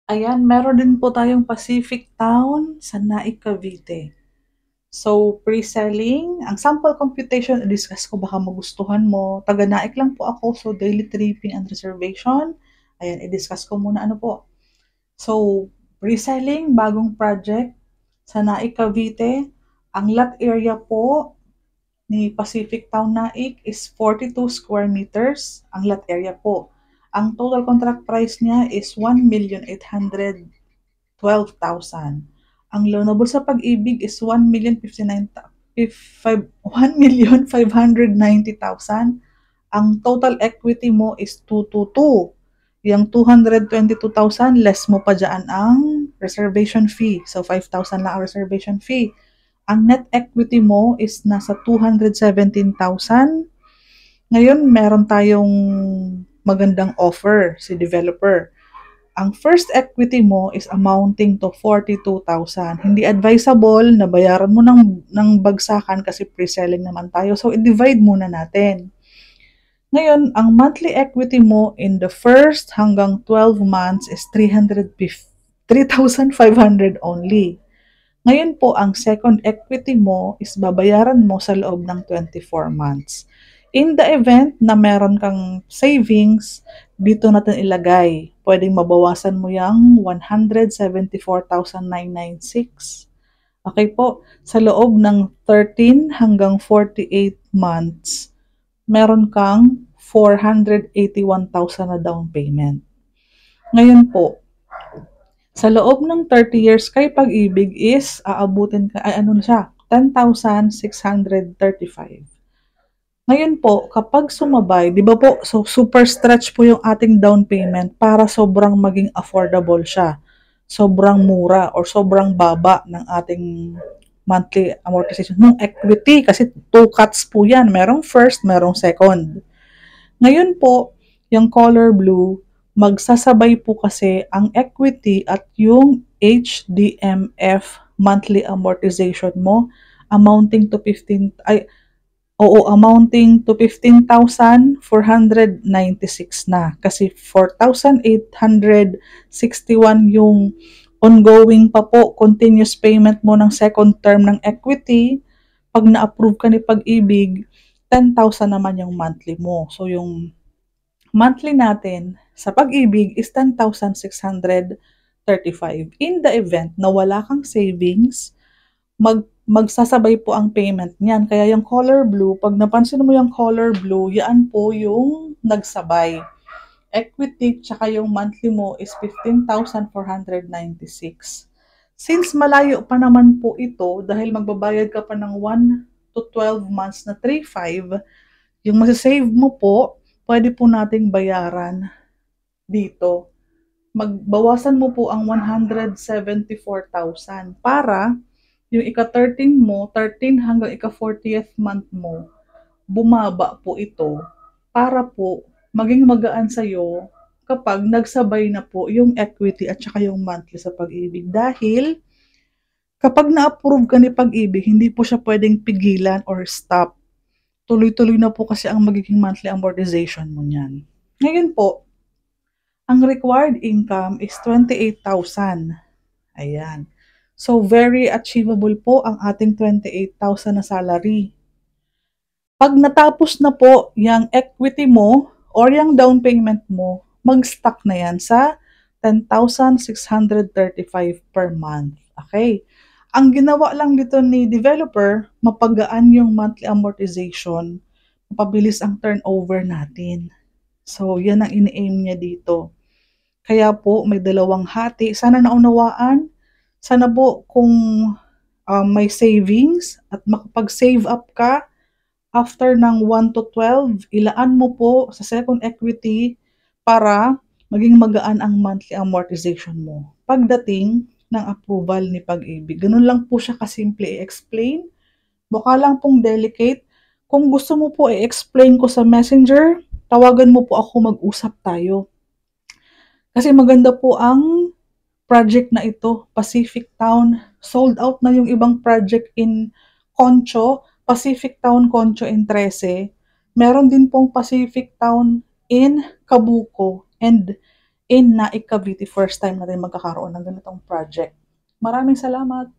Ayan, meron din po tayong Pacific Town sa Naik, Cavite. So, pre-selling, ang sample computation, i-discuss ko baka magustuhan mo. Taga Naik lang po ako, so daily tripping and reservation. Ayan, i-discuss ko muna ano po. So, pre-selling, bagong project sa Naik, Cavite. Ang lot area po ni Pacific Town Naik is 42 square meters. Ang lot area po. Ang total contract price niya is 1,812,000. Ang loanable sa pag-ibig is 1,590,000. Ang total equity mo is 222. Yung 222,000, less mo pa dyan ang reservation fee. So, 5,000 lang ang reservation fee. Ang net equity mo is nasa 217,000. Ngayon, meron tayong magandang offer si developer. Ang first equity mo is amounting to 42,000. Hindi advisable na bayaran mo ng bagsakan kasi pre-selling naman tayo. So, i-divide muna natin. Ngayon, ang monthly equity mo in the first hanggang 12 months is 3,500 only. Ngayon po, ang second equity mo is babayaran mo sa loob ng 24 months. In the event na meron kang savings, dito natin ilagay. Pwedeng mabawasan mo yung 174,996. Okay po, sa loob ng 13 hanggang 48 months, meron kang 481,000 na down payment. Ngayon po, sa loob ng 30 years kay Pag-ibig is aabutin ka, ay ano na siya, 10,635. Ngayon po, kapag sumabay, di ba po, so super stretch po yung ating down payment para sobrang maging affordable siya. Sobrang mura or sobrang baba ng ating monthly amortization ng equity kasi two cuts po yan. Merong first, merong second. Ngayon po, yung color blue, magsasabay po kasi ang equity at yung HDMF monthly amortization mo amounting to 15,496 na kasi 4,861 yung ongoing pa po continuous payment mo ng second term ng equity. Pag na-approve ka ni Pag-ibig, 10,000 naman yung monthly mo. So, yung monthly natin sa Pag-ibig is 10,635. In the event na wala kang savings, magsasabay po ang payment niyan. Kaya yung color blue, pag napansin mo yung color blue, yan po yung nagsabay. Equity tsaka yung monthly mo is 15,496. Since malayo pa naman po ito, dahil magbabayad ka pa ng 1 to 12 months na 3,500, yung masasave mo po, pwede po nating bayaran dito. Magbawasan mo po ang 174,000 para yung ika-13 mo, 13 hanggang ika-40th month mo, bumaba po ito para po maging magaan sa'yo kapag nagsabay na po yung equity at saka yung monthly sa Pag-ibig. Dahil kapag na-approve ka ni Pag-ibig, hindi po siya pwedeng pigilan or stop. Tuloy-tuloy na po kasi ang magiging monthly amortization mo niyan. Ngayon po, ang required income is 28,000. Ayan. So, very achievable po ang ating 28,000 na salary. Pag natapos na po yung equity mo or yung down payment mo, mag-stock na yan sa 10,635 per month. Okay? Ang ginawa lang dito ni developer, mapagaan yung monthly amortization, mapabilis ang turnover natin. So, yan ang ini-aim niya dito. Kaya po, may dalawang hati. Sana naunawaan. Sana po kung may savings at makapag-save up ka, after ng 1 to 12, ilaan mo po sa second equity para maging magaan ang monthly amortization mo. Pagdating ng approval ni Pag-ibig. Ganun lang po siya kasimple i-explain. Baka lang pong delicate. Kung gusto mo po i-explain ko sa messenger, tawagan mo po ako, mag-usap tayo. Kasi maganda po ang project na ito, Pacific Town. Sold out na yung ibang project in Concho, Pacific Town Concho in 13. Meron din pong Pacific Town in Cabuco and in Naik Cavite, first time natin magkakaroon ng ganitong project. Maraming salamat.